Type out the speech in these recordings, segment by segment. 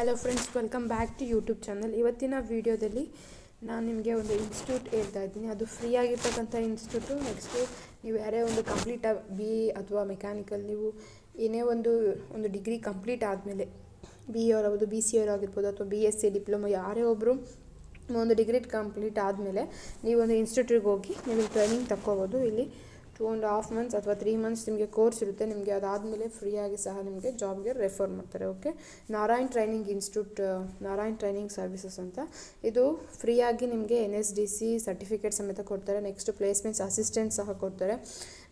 Hello friends, welcome back to YouTube channel. ಇವತ್ತಿನ ವೀಡಿಯೋದಲ್ಲಿ ನಾನು ನಿಮಗೆ ಒಂದು ಇನ್ಸ್ಟಿಟ್ಯೂಟ್ ಹೇಳ್ತಾ ಇದ್ದೀನಿ. ಅದು ಫ್ರೀ ಆಗಿರ್ತಕ್ಕಂಥ ಇನ್ಸ್ಟಿಟ್ಯೂಟು. ನೆಕ್ಸ್ಟು ನೀವು ಯಾರೇ ಒಂದು ಕಂಪ್ಲೀಟ್ BE ಅಥವಾ ಮೆಕ್ಯಾನಿಕಲ್, ನೀವು ಏನೇ ಒಂದು ಡಿಗ್ರಿ ಕಂಪ್ಲೀಟ್ ಆದಮೇಲೆ BE ಅವರಾಗ್ಬೋದು, BCA ಆಗಿರ್ಬೋದು, ಅಥವಾ BSc ಡಿಪ್ಲೊಮಾ ಯಾರೇ ಒಬ್ಬರು ಒಂದು ಡಿಗ್ರಿ ಕಂಪ್ಲೀಟ್ ಆದಮೇಲೆ ನೀವೊಂದು ಇನ್ಸ್ಟಿಟ್ಯೂಟ್ಗೆ ಹೋಗಿ ನೀವು ಟ್ರೈನಿಂಗ್ ತಗೋಬೋದು. ಇಲ್ಲಿ 2.5 months ಅಥವಾ 3 months ನಿಮಗೆ ಕೋರ್ಸ್ ಇರುತ್ತೆ. ನಿಮಗೆ ಅದಾದಮೇಲೆ ಫ್ರೀಯಾಗಿ ಸಹ ನಿಮಗೆ ಜಾಬ್ಗೆ ರೆಫರ್ ಮಾಡ್ತಾರೆ. Okay, Narayan training institute, Narayan training services ಅಂತ. ಇದು ಫ್ರೀಯಾಗಿ ನಿಮಗೆ NSDC ಸರ್ಟಿಫಿಕೇಟ್ ಸಮೇತ ಕೊಡ್ತಾರೆ. ನೆಕ್ಸ್ಟ್ ಪ್ಲೇಸ್ಮೆಂಟ್ಸ್ ಅಸಿಸ್ಟೆಂಟ್ ಸಹ ಕೊಡ್ತಾರೆ.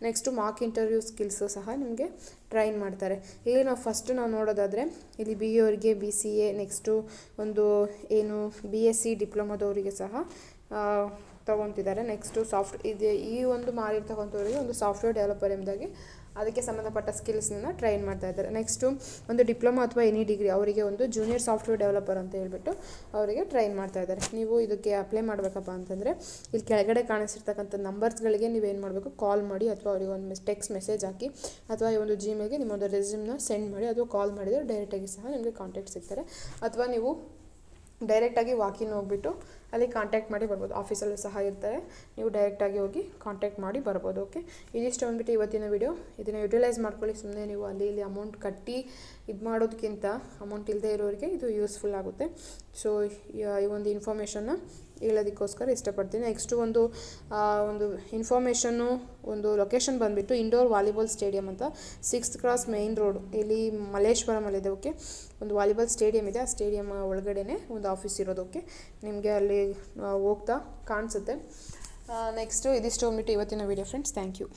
ನೆಕ್ಸ್ಟು ಮಾರ್ಕ್ ಇಂಟರ್ವ್ಯೂ ಸ್ಕಿಲ್ಸು ಸಹ ನಿಮಗೆ ಟ್ರೈನ್ ಮಾಡ್ತಾರೆ. ಇಲ್ಲಿ ನಾವು ನೋಡೋದಾದರೆ ಇಲ್ಲಿ BE ಅವರಿಗೆ, BCA, ನೆಕ್ಸ್ಟು ಒಂದು ಏನು BSc ಡಿಪ್ಲೊಮಾದವರಿಗೆ ಸಹ ತೊಗೊತಿದ್ದಾರೆ. ನೆಕ್ಸ್ಟು ಈ ಒಂದು ಮಾಡಿರ್ತಕ್ಕಂಥವ್ರಿಗೆ ಒಂದು ಸಾಫ್ಟ್ವೇರ್ ಡೆವಲಪರ್ ಎಂಬುದಾಗಿ ಅದಕ್ಕೆ ಸಂಬಂಧಪಟ್ಟ ಸ್ಕಿಲ್ಸ್ನ ಟ್ರೈನ್ ಮಾಡ್ತಾ ಇದ್ದಾರೆ. ನೆಕ್ಸ್ಟು ಒಂದು ಡಿಪ್ಲೊಮಾ ಅಥವಾ ಎನಿ ಡಿಗ್ರಿ ಅವರಿಗೆ ಒಂದು ಜೂನಿಯರ್ ಸಾಫ್ಟ್ವೇರ್ ಡೆವಲಪರ್ ಅಂತ ಹೇಳ್ಬಿಟ್ಟು ಅವರಿಗೆ ಟ್ರೈನ್ ಮಾಡ್ತಾ ಇದ್ದಾರೆ. ನೀವು ಇದಕ್ಕೆ ಅಪ್ಲೈ ಮಾಡಬೇಕಪ್ಪ ಅಂತಂದರೆ ಇಲ್ಲಿ ಕೆಳಗಡೆ ಕಾಣಿಸಿರ್ತಕ್ಕಂಥ ನಂಬರ್ಸ್ಗಳಿಗೆ ನೀವೇನು ಮಾಡಬೇಕು, ಕಾಲ್ ಮಾಡಿ ಅಥವಾ ಅವರಿಗೆ ಒಂದು ಟೆಕ್ಸ್ಟ್ ಮೆಸೇಜ್ ಹಾಕಿ ಅಥವಾ ಈ ಒಂದು ಜಿಮೇಲ್ಗೆ ನಿಮ್ಮೊಂದು ರೆಸ್ಯೂಮ್ನ ಸೆಂಡ್ ಮಾಡಿ ಅಥವಾ ಕಾಲ್ ಮಾಡಿದರೆ ಡೈರೆಕ್ಟಾಗಿ ಸಹ ನಿಮಗೆ ಕಾಂಟ್ಯಾಕ್ಟ್ ಸಿಗ್ತಾರೆ. ಅಥವಾ ನೀವು ಡೈರೆಕ್ಟಾಗಿ ವಾಕಿನ್ ಹೋಗ್ಬಿಟ್ಟು ಅಲ್ಲಿ ಕಾಂಟ್ಯಾಕ್ಟ್ ಮಾಡಿ ಬರ್ಬೋದು. ಆಫೀಸಲ್ಲೂ ಸಹ ಇರ್ತಾರೆ, ನೀವು ಡೈರೆಕ್ಟಾಗಿ ಹೋಗಿ ಕಾಂಟ್ಯಾಕ್ಟ್ ಮಾಡಿ ಬರ್ಬೋದು. ಓಕೆ, ಇದಿಷ್ಟು ಅಂದ್ಬಿಟ್ಟು ಇವತ್ತಿನ ವಿಡಿಯೋ. ಇದನ್ನು ಯುಟಿಲೈಸ್ ಮಾಡ್ಕೊಳ್ಳಿ. ಸುಮ್ಮನೆ ನೀವು ಇಲ್ಲಿ ಅಮೌಂಟ್ ಕಟ್ಟಿ ಇದು ಮಾಡೋದಕ್ಕಿಂತ ಅಮೌಂಟ್ ಇಲ್ಲದೆ ಇರೋರಿಗೆ ಇದು ಯೂಸ್ಫುಲ್ ಆಗುತ್ತೆ. ಸೊ ಈ ಒಂದು ಇನ್ಫಾರ್ಮೇಷನ್ನ ಹೇಳೋದಕ್ಕೋಸ್ಕರ ಇಷ್ಟಪಡ್ತೀನಿ. ನೆಕ್ಸ್ಟು ಒಂದು ಇನ್ಫಾರ್ಮೇಷನ್ನು, ಒಂದು ಲೊಕೇಶನ್ ಬಂದುಬಿಟ್ಟು ಇಂಡೋರ್ ವಾಲಿಬಾಲ್ ಸ್ಟೇಡಿಯಂ ಅಂತ, 6th ಕ್ರಾಸ್ ಮೇನ್ ರೋಡ್, ಇಲ್ಲಿ ಮಲ್ಲೇಶ್ವರಮಲ್ಲಿದೆ. ಓಕೆ, ಒಂದು ವಾಲಿಬಾಲ್ ಸ್ಟೇಡಿಯಂ ಇದೆ. ಆ ಸ್ಟೇಡಿಯಂ ಒಳಗಡೆನೇ ಒಂದು ಆಫೀಸ್ ಇರೋದು. ಓಕೆ, ನಿಮಗೆ ಅಲ್ಲಿ ಹೋಗ್ತಾ ಕಾಣಿಸುತ್ತೆ. ನೆಕ್ಸ್ಟು ಇದಿಷ್ಟು ಅಂದ್ಬಿಟ್ಟು ಇವತ್ತಿನ ವಿಡಿಯೋ ಫ್ರೆಂಡ್ಸ್. Thank you.